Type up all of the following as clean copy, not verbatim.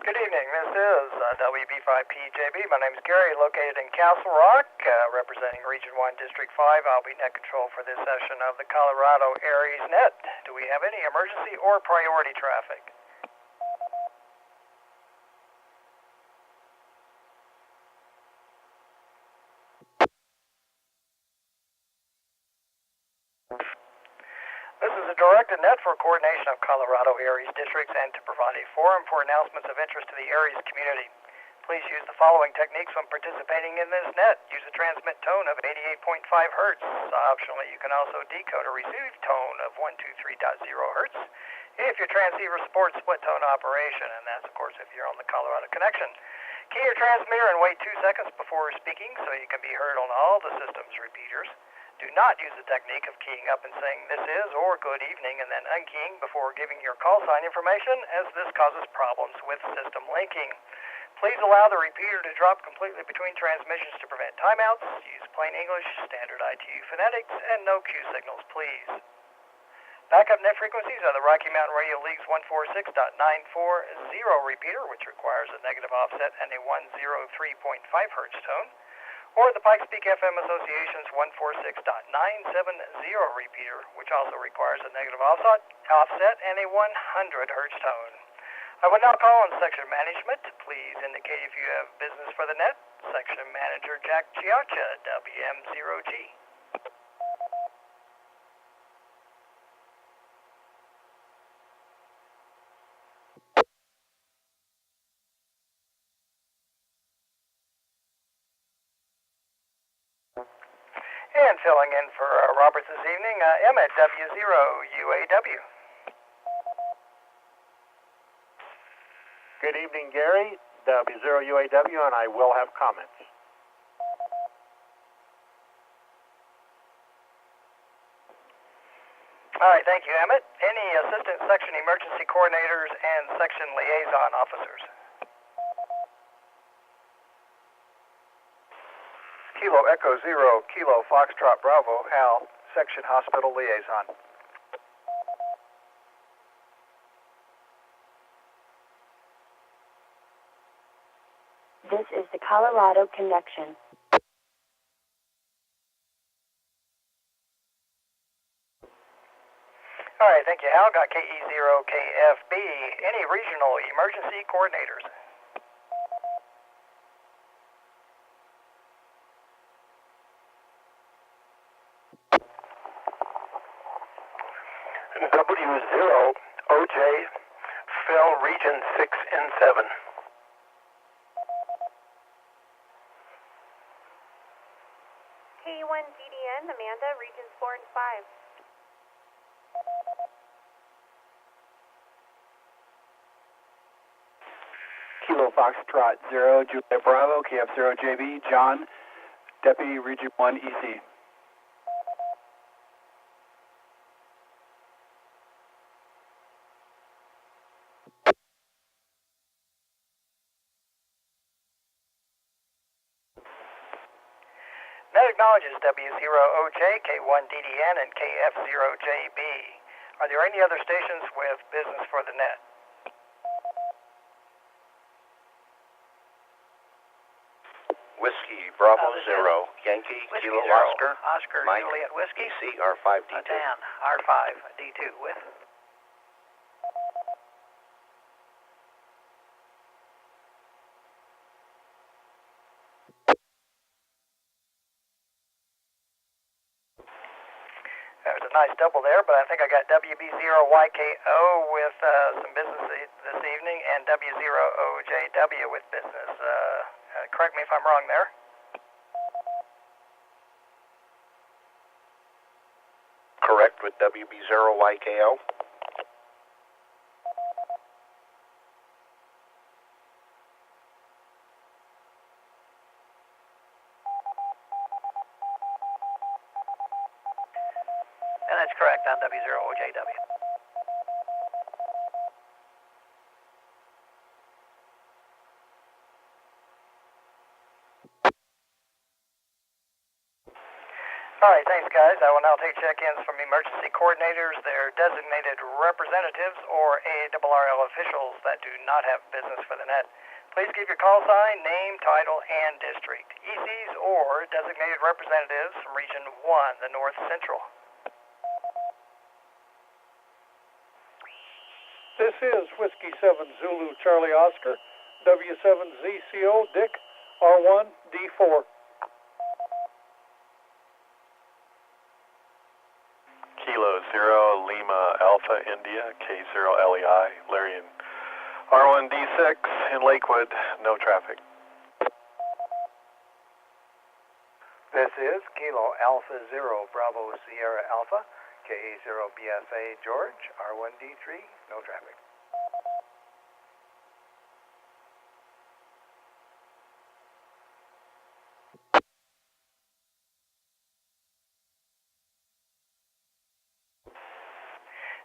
Good evening. This is WB5PJB. My name is Gary, located in Castle Rock, representing Region 1, District 5. I'll be net control for this session of the Colorado ARES net. Do we have any emergency or priority traffic? This is a directed net for coordination of Colorado ARES districts and to provide a forum for announcements of interest to the ARES community. Please use the following techniques when participating in this net. Use a transmit tone of 88.5 hertz. Optionally, you can also decode a receive tone of 123.0 hertz if your transceiver supports split tone operation, and that's, of course, if you're on the Colorado connection. Key your transmitter and wait 2 seconds before speaking so you can be heard on all the system's repeaters. Do not use the technique of keying up and saying this is or good evening and then unkeying before giving your call sign information, as this causes problems with system linking. Please allow the repeater to drop completely between transmissions to prevent timeouts. Use plain English, standard ITU phonetics, and no Q signals, please. Backup net frequencies are the Rocky Mountain Radio League's 146.940 repeater, which requires a negative offset and a 103.5 hertz tone, or the Pikes Peak FM Association's 146.970 repeater, which also requires a negative offset and a 100 hertz tone. I would now call on Section Management. Please indicate if you have business for the net. Section Manager Jack Chiacha, WM0G. And filling in for Robert this evening, Emmett, W0UAW. Good evening, Gary, W0UAW, and I will have comments. All right, thank you, Emmett. Any assistant section emergency coordinators and section liaison officers? Kilo Echo Zero, Kilo Foxtrot Bravo, Hal, section hospital liaison. This is the Colorado Connection. All right, thank you, Hal. Got KE0KFB. Any regional emergency coordinators? W0OJ, Phil, Region 6 and 7. K1DDN, Amanda, Regions 4 and 5. Kilo Foxtrot 0, Juliet Bravo, KF0JB, John, Deputy Region 1 EC. Net acknowledges W0OJ, K1DDN, and KF0JB. Are there any other stations with business for the net? Whiskey, Bravo 0, Yankee, Whiskey Kilo 0, Oscar, Mike, Juliet Whiskey, EC, R5D2. Dan, R5D2 with... There's a nice double there, but I think I got WB0YKO with some business this evening and W0OJW with business. Correct me if I'm wrong there. Correct with WB0YKO. And that's correct on W0OJW. All right, thanks, guys. I will now take check-ins from emergency coordinators, their designated representatives, or ARRL officials that do not have business for the net. Please give your call sign, name, title, and district. ECs or designated representatives from Region 1, the North Central. This is Whiskey 7 Zulu Charlie Oscar, W7ZCO Dick, R1D4. Kilo 0 Lima Alpha India, K0 LEI, Larian R1D6 in Lakewood, no traffic. This is Kilo Alpha 0 Bravo Sierra Alpha, KA0 BSA George, R1D3, no traffic.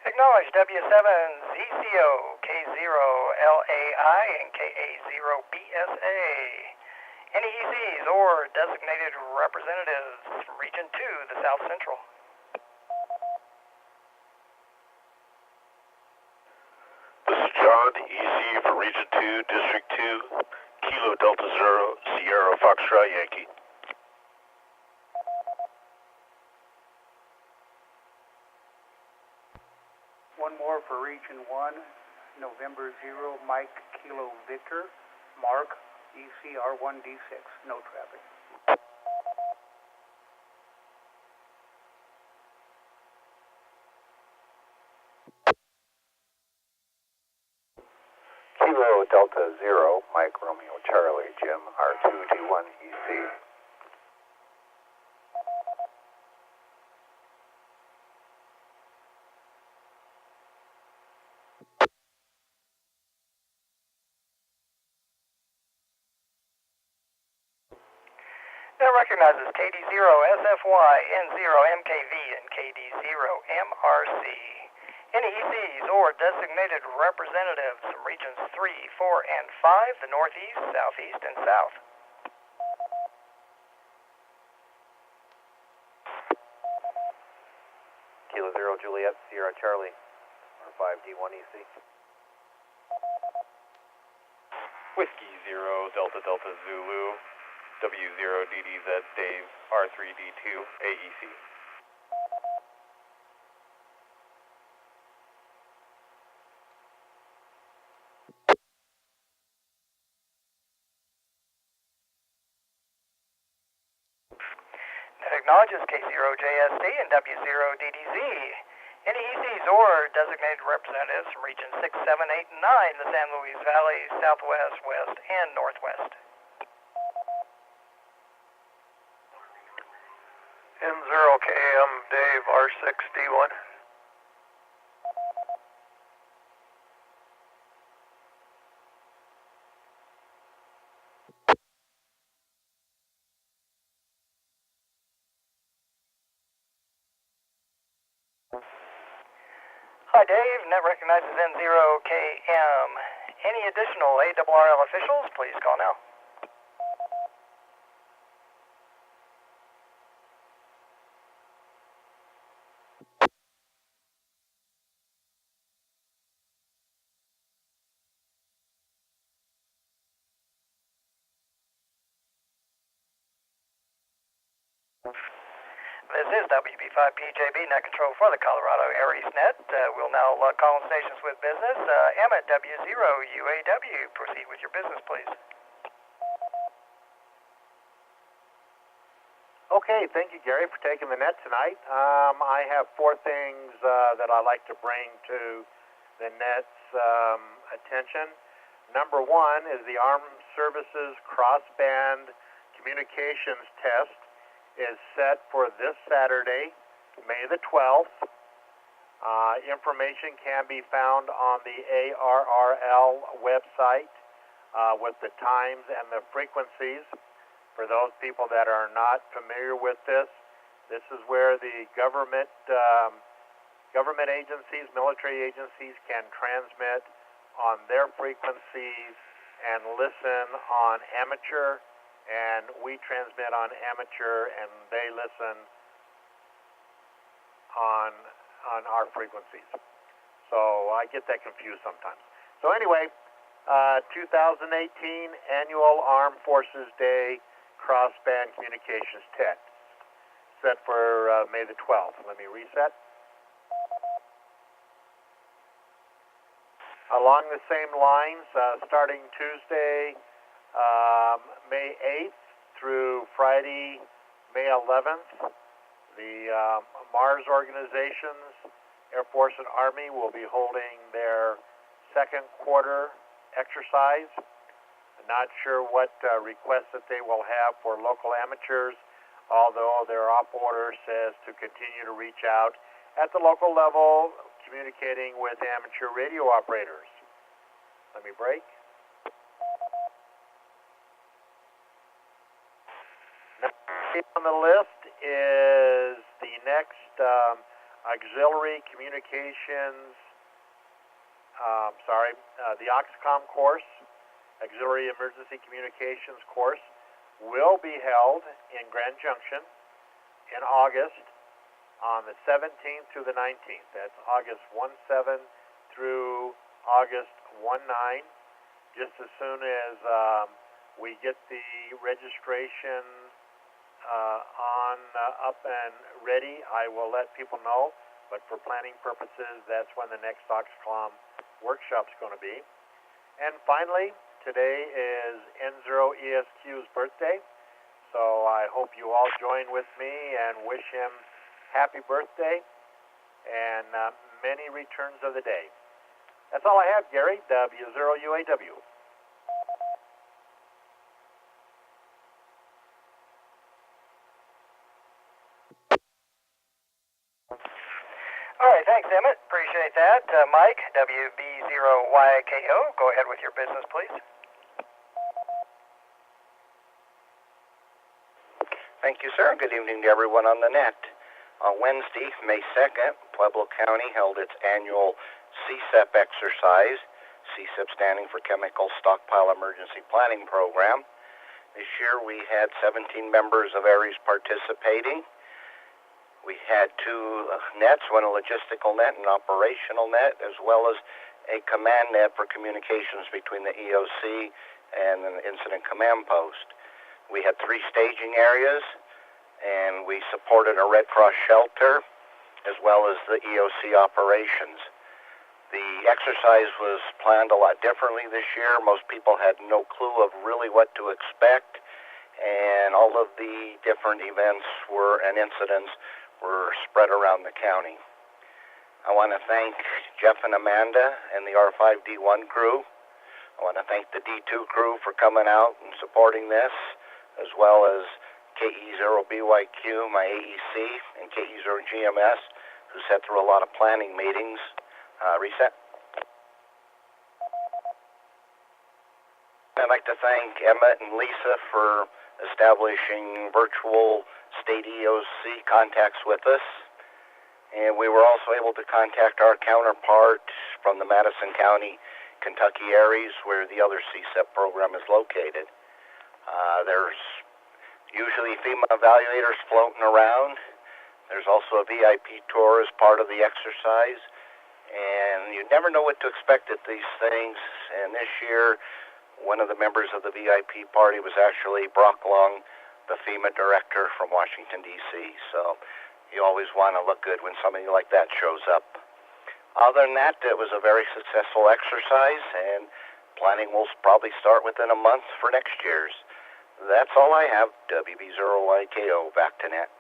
Acknowledge W7ZCO, K0LAI, and KA0BSA. Any ECs or designated representatives from Region 2, the South Central. This is John, EC for Region 2, District 2, Kilo Delta 0, Sierra Foxtrot Yankee. One more for Region 1, November 0, Mike Kilo Victor, Mark, ECR1D6, no traffic. Kilo Delta 0, Mike Romeo Charlie, Jim, R2D1 EC. That recognizes KD0SFY, N0MKV, and KD0MRC. Any ECs or designated representatives from Regions 3, 4, and 5, the Northeast, Southeast, and South. Kilo 0 Juliet Sierra Charlie, R5D1 EC. Whiskey 0 Delta Delta Zulu, W0DDZ Dave, R3D2 AEC. That acknowledges K0JSD and W0DDZ. Any ECs or designated representatives from Regions 6, 7, 8, and 9, the San Luis Valley, Southwest, West, and Northwest. N0KM Dave, R6D1. Hi, Dave. Net recognizes N0KM. Any additional ARRL officials, please call now. This is WB5PJB, net control for the Colorado ARES net. We'll now call on stations with business. Emmett, W0UAW, proceed with your business, please. Okay, thank you, Gary, for taking the net tonight. I have four things that I'd like to bring to the net's attention. Number one is the Armed Services Crossband Communications Test is set for this Saturday, May the 12th. Information can be found on the ARRL website with the times and the frequencies. For those people that are not familiar with this is where the government agencies, military agencies can transmit on their frequencies and listen on amateur, and we transmit on amateur and they listen on our frequencies. So I get that confused sometimes. So anyway, 2018 Annual Armed Forces Day Crossband Communications Test, set for May the 12th. Let me reset. Along the same lines, starting Tuesday, May 8th through Friday, May 11th, the Mars organizations, Air Force and Army, will be holding their second quarter exercise. I'm not sure what requests that they will have for local amateurs, although their op order says to continue to reach out at the local level, communicating with amateur radio operators. Let me break. Next on the list is the next auxiliary communications, the OXCOM course, auxiliary emergency communications course, will be held in Grand Junction in August on the 17th through the 19th. That's August 1-7 through August 1-9. Just as soon as we get the registration up and ready, I will let people know. But for planning purposes, that's when the next OXCOM workshop's going to be. And finally, today is N0ESQ's birthday. So I hope you all join with me and wish him happy birthday and many returns of the day. That's all I have, Gary. W0UAW. All right, thanks, Emmett. Appreciate that. Mike, WB0YKO, go ahead with your business, please. Thank you, sir. Good evening to everyone on the net. On Wednesday, May 2nd, Pueblo County held its annual CSEP exercise, CSEP standing for Chemical Stockpile Emergency Planning Program. This year we had 17 members of ARES participating. We had two nets, one a logistical net and an operational net, as well as a command net for communications between the EOC and an incident command post. We had 3 staging areas, and we supported a Red Cross shelter, as well as the EOC operations. The exercise was planned a lot differently this year. Most people had no clue of really what to expect, and all of the different events and incidents were spread around the county. I want to thank Jeff and Amanda and the R5D1 crew. I want to thank the D2 crew for coming out and supporting this, as well as KE0BYQ, my AEC, and KE0GMS, who sat through a lot of planning meetings. Reset. I'd like to thank Emmett and Lisa for establishing virtual state EOC contacts with us. And we were also able to contact our counterpart from the Madison County, Kentucky ARES, where the other CSEP program is located. There's usually FEMA evaluators floating around. There's also a VIP tour as part of the exercise. And you never know what to expect at these things. And this year, one of the members of the VIP party was actually Brock Long, the FEMA director from Washington, D.C. So you always want to look good when somebody like that shows up. Other than that, it was a very successful exercise, and planning will probably start within a month for next year's. That's all I have. WB0YKO, back to net.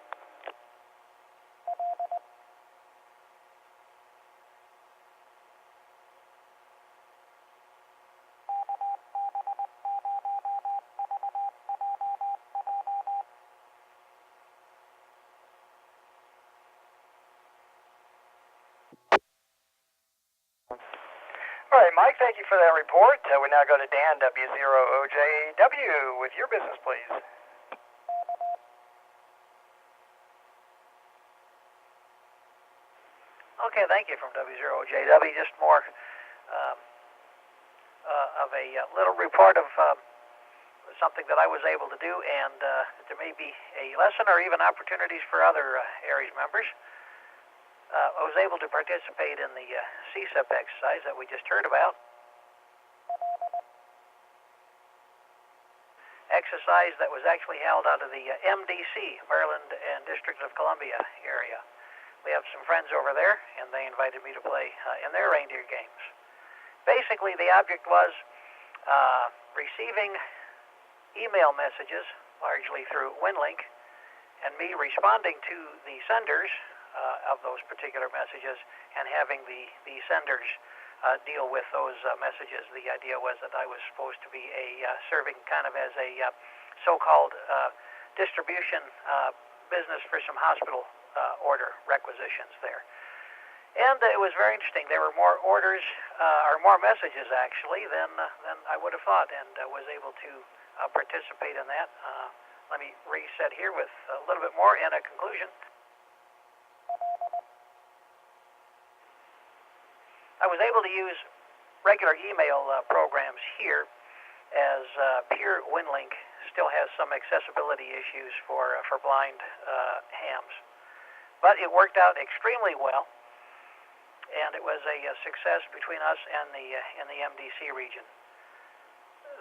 All right, Mike, thank you for that report. We now go to Dan, W0OJW, with your business, please. Okay, thank you from W0OJW. Just more of a little report of something that I was able to do, and there may be a lesson or even opportunities for other ARES members. I was able to participate in the CSEP exercise that we just heard about. Exercise that was actually held out of the MDC, Maryland and District of Columbia area. We have some friends over there, and they invited me to play in their reindeer games. Basically, the object was receiving email messages, largely through WinLink, and me responding to the senders of those particular messages and having the senders deal with those messages. The idea was that I was supposed to be serving kind of as a so-called distribution business for some hospital order requisitions there. And it was very interesting. There were more orders, or more messages actually, than I would have thought, and was able to participate in that. Let me reset here with a little bit more in a conclusion. I was able to use regular email programs here, as pure WinLink still has some accessibility issues for blind hams. But it worked out extremely well, and it was a success between us and the MDC region.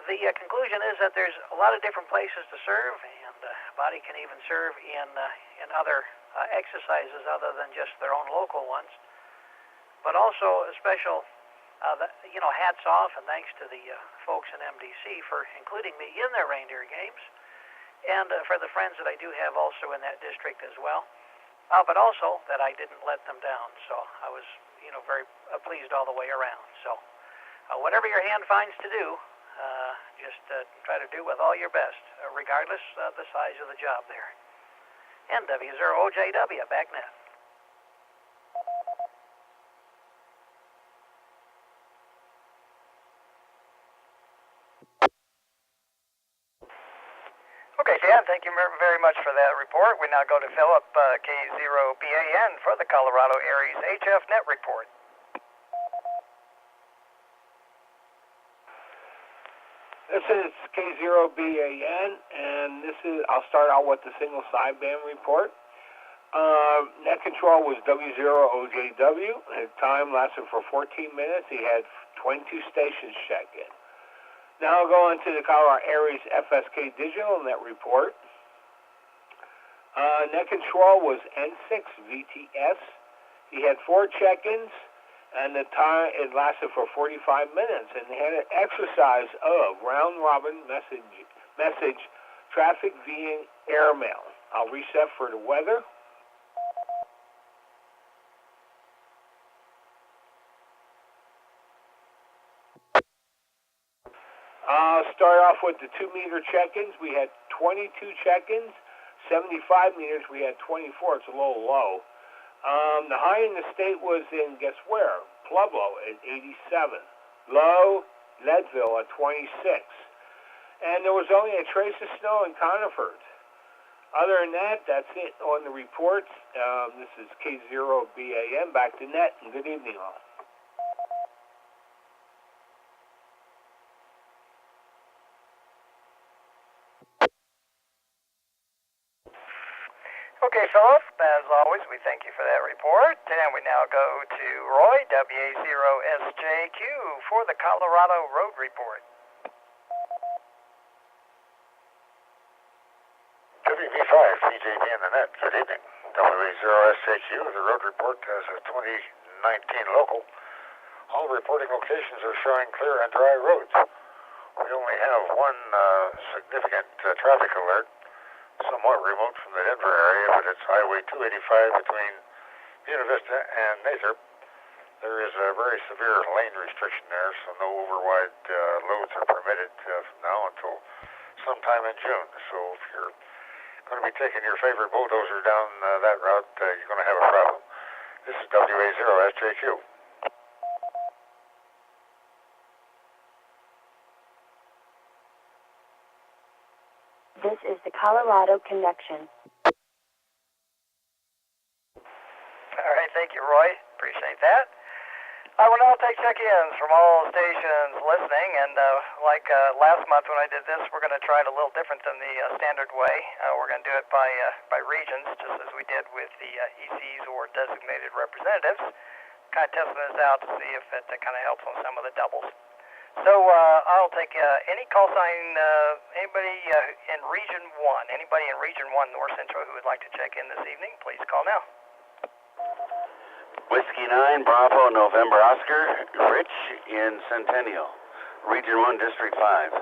The conclusion is that there's a lot of different places to serve, and a body can even serve in other exercises other than just their own local ones. But also a special, hats off and thanks to the folks in MDC for including me in their reindeer games, and for the friends that I do have also in that district as well. But also that I didn't let them down, so I was, very pleased all the way around. So whatever your hand finds to do, just try to do with all your best, regardless of the size of the job there. NW0OJW, BACnet. Okay, Dan, thank you very much for that report. We now go to Philip, K0BAN, for the Colorado ARES HF net report. This is K0BAN, and I'll start out with the single sideband report. Net control was W0OJW. His time lasted for 14 minutes. He had 22 stations check in. Now I'll go on to the Colorado ARES FSK Digital Net Report. Net control was N6 VTS. He had 4 check-ins, and the time it lasted for 45 minutes. And he had an exercise of round-robin message traffic via airmail. I'll reset for the weather. Start off with the 2-meter check-ins. We had 22 check-ins. 75 meters, we had 24. It's a little low. The high in the state was in, guess where? Pueblo at 87. Low, Leadville at 26. And there was only a trace of snow in Conifers. Other than that, that's it on the reports. This is K0BAN, back to net, and good evening all. Okay, Philip, as always, we thank you for that report. And we now go to Roy, WA0SJQ, for the Colorado Road Report. WV5, PJB in the net, good evening. WA0SJQ, the road report has a 2019 local. All reporting locations are showing clear and dry roads. We only have one significant traffic alert, somewhat remote from the Denver area, but it's Highway 285 between Buena Vista and Nather. There is a very severe lane restriction there, so no overwide loads are permitted from now until sometime in June. So if you're going to be taking your favorite bulldozer down that route, you're going to have a problem. This is WA0SJQ. This is the Colorado Connection. All right, thank you, Roy. Appreciate that. We're I'll take check-ins from all stations listening, and like last month when I did this, we're going to try it a little different than the standard way. We're going to do it by regions, just as we did with the ECs or designated representatives. Kind of testing this out to see if it kind of helps on some of the doubles. So I'll take any call sign, anybody in Region 1, anybody in Region 1 North Central who would like to check in this evening, please call now. Whiskey 9, Bravo, November, Oscar, Rich in Centennial, Region 1, District 5.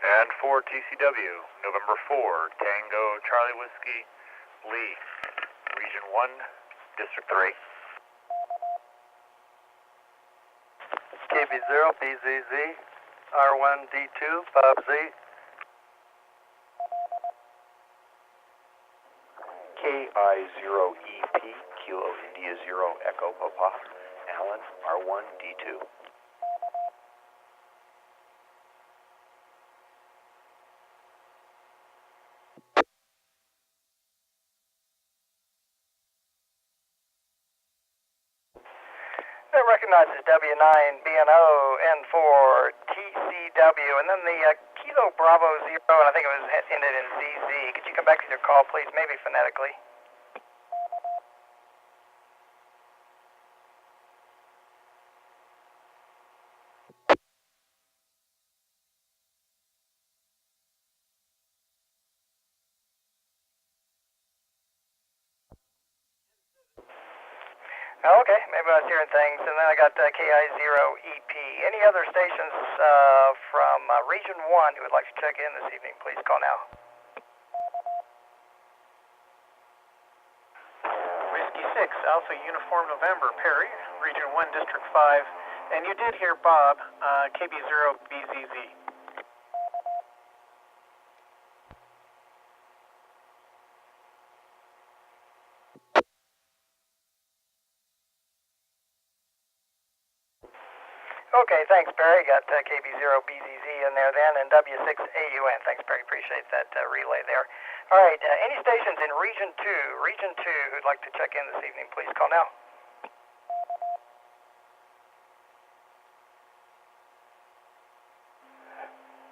And for TCW, November 4, Tango, Charlie Whiskey, Lee, Region 1, District 3. KB0, BZZ, R1D2, Bob Z. KI0EP, Kilo India 0, Echo Papa, Allen, R1D2. That recognizes W9BNO N4 TCW, and then the Kilo Bravo 0, and I think it was ended in ZZ. Could you come back to your call, please, maybe phonetically? Okay, maybe I was hearing things. And then I got KI0EP. Any other stations from Region 1 who would like to check in this evening, please call now. Whiskey 6, Alpha Uniform November, Perry, Region 1, District 5. And you did hear Bob, KB0 BZZ. Okay, thanks, Barry. Got KB0BZZ in there then, and W6AUN. Thanks, Barry. Appreciate that relay there. All right, any stations in Region 2 who'd like to check in this evening, please call now.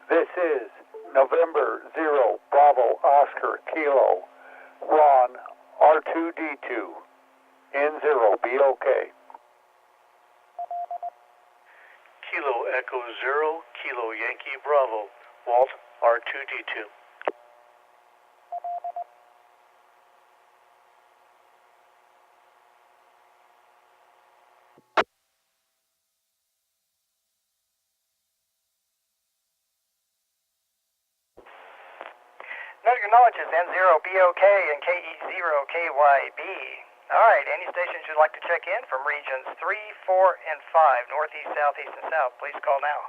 This is November 0, Bravo, Oscar, Kilo, Ron, R2D2, N0, be okay. Kilo Echo 0, Kilo Yankee Bravo, Walt, R2D2. Note acknowledges N0BOK and KE0KYB. All right, any stations you'd like to check in from regions 3, 4, and 5, northeast, southeast, and south, please call now.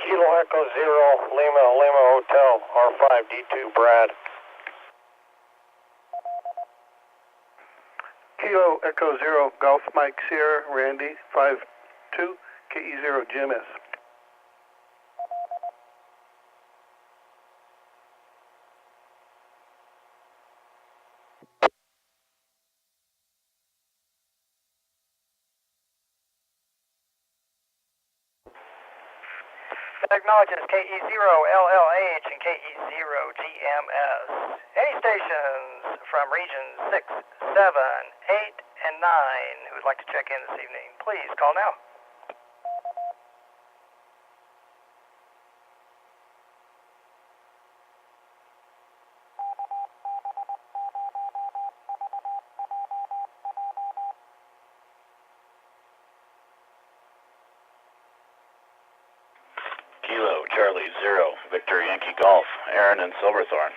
Kilo Echo 0, Lima Hotel, R5D2, Brad. Kilo Echo 0, Golf Mike Sierra, Randy, 5-2, KE0, Jim S. That acknowledges KE0LLH and KE0GMS. Any stations from regions 6, 7, 8, and 9 who would like to check in this evening, please call now. Kilo Charlie 0, Victor Yankee Golf, Aaron and Silverthorne.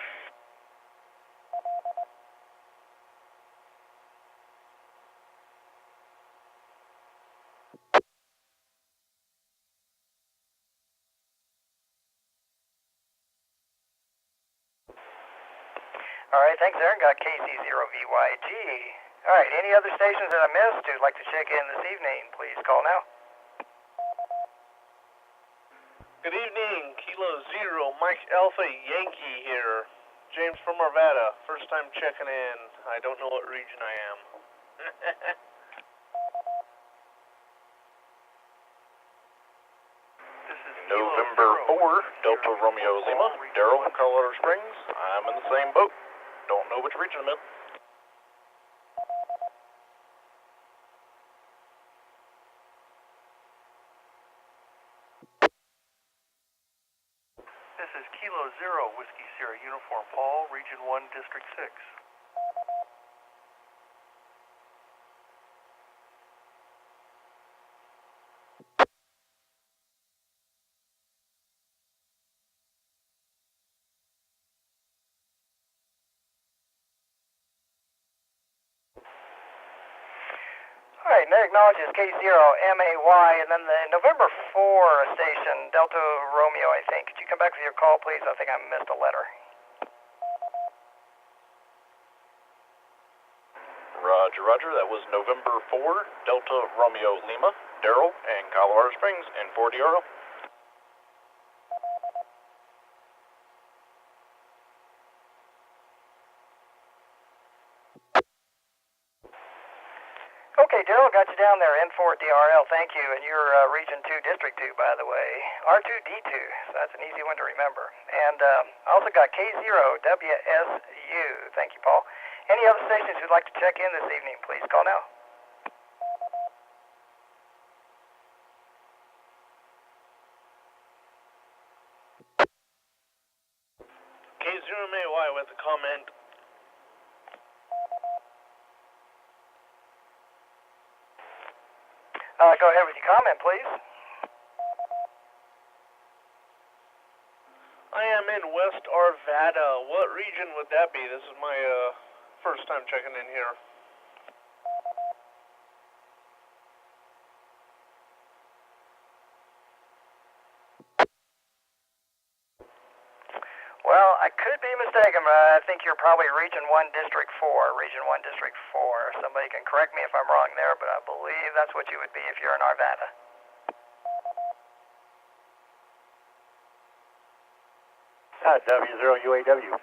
All right, thanks, Aaron. Got KC0VYG. All right, any other stations that I missed who'd like to check in this evening, please call now. Good evening, Kilo Zero, Mike Alpha Yankee here. James from Arvada, first time checking in. I don't know what region I am. November 4, Delta Romeo Lima, Darrell, Colorado Springs. I'm in the same boat. Don't know which region I'm in. This is Kilo Zero, Whiskey Sierra Uniform Paul, Region 1, District 6. All right, net acknowledges K0MAY, and then the November 4 station, Delta Romeo, I think. Could you come back with your call, please? I think I missed a letter. Roger, roger. That was November 4, Delta Romeo Lima, Darrell, and Colorado Springs in 4DRO. Okay, Darrell, got you down there, N4DRL, thank you, and you're Region 2, District 2, by the way. R2D2, so that's an easy one to remember. And I also got K0WSU, thank you, Paul. Any other stations you'd like to check in this evening, please call now. K0MAY with a comment. Go ahead with your comment, please. I am in West Arvada. What region would that be? This is my first time checking in here. Well, I could be mistaken, but I think you're probably Region 1, District 4. Region 1, District 4. Somebody can correct me if I'm wrong there, but I believe that's what you would be if you're in Arvada. W0UAW.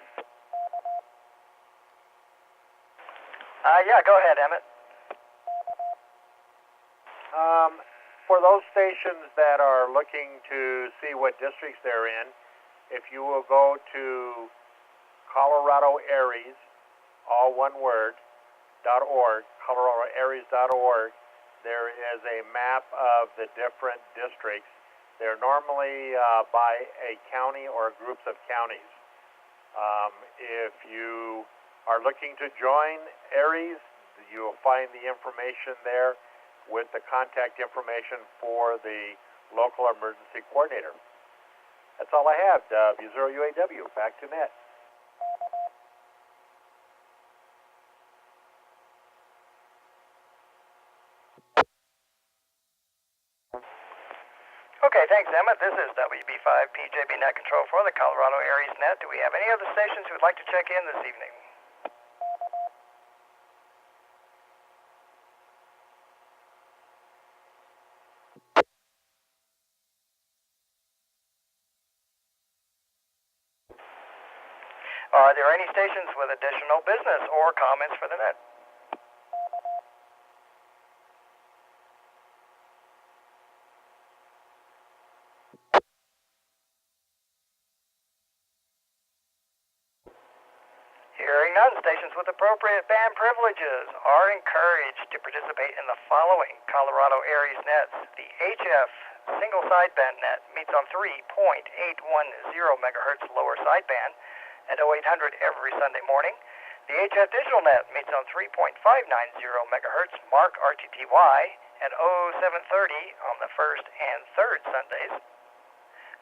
Yeah, go ahead, Emmett. For those stations that are looking to see what districts they're in, if you will go to Colorado ARES, all one word, .org, coloradoares.org, there is a map of the different districts. They're normally by a county or groups of counties. If you are looking to join ARES, you'll find the information there with the contact information for the local emergency coordinator. That's all I have. W0UAW, back to net. Okay, thanks, Emmett. This is WB5PJB Net Control for the Colorado ARES Net. Do we have any other stations who would like to check in this evening? Are there any stations with additional business or comments for the net? Hearing none, stations with appropriate band privileges are encouraged to participate in the following Colorado ARES nets. The HF single sideband net meets on 3.810 megahertz lower sideband at 0800 every Sunday morning. The HF digital net meets on 3.590 megahertz mark RTTY at 0730 on the first and third Sundays.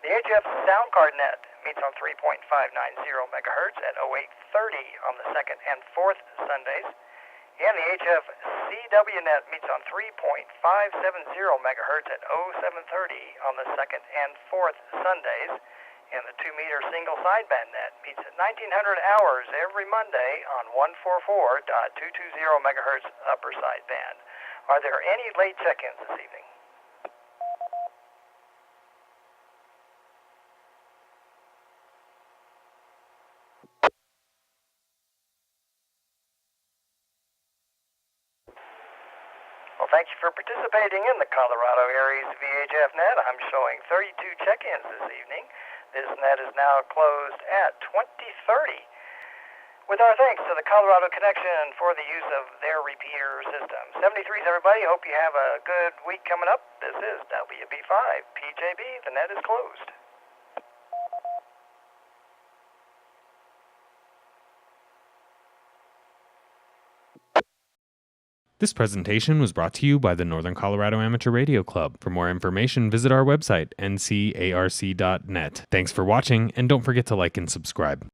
The HF sound card net meets on 3.590 megahertz at 0830 on the second and fourth Sundays. And the HF CW net meets on 3.570 megahertz at 0730 on the second and fourth Sundays. And the 2-meter single sideband net meets at 1900 hours every Monday on 144.220 megahertz upper sideband. Are there any late check-ins this evening? Thank you for participating in the Colorado ARES VHF net. I'm showing 32 check-ins this evening. This net is now closed at 2030. With our thanks to the Colorado Connection for the use of their repeater system. 73s, everybody. Hope you have a good week coming up. This is WB5 PJB. The net is closed. This presentation was brought to you by the Northern Colorado Amateur Radio Club. For more information, visit our website, ncarc.net. Thanks for watching, and don't forget to like and subscribe.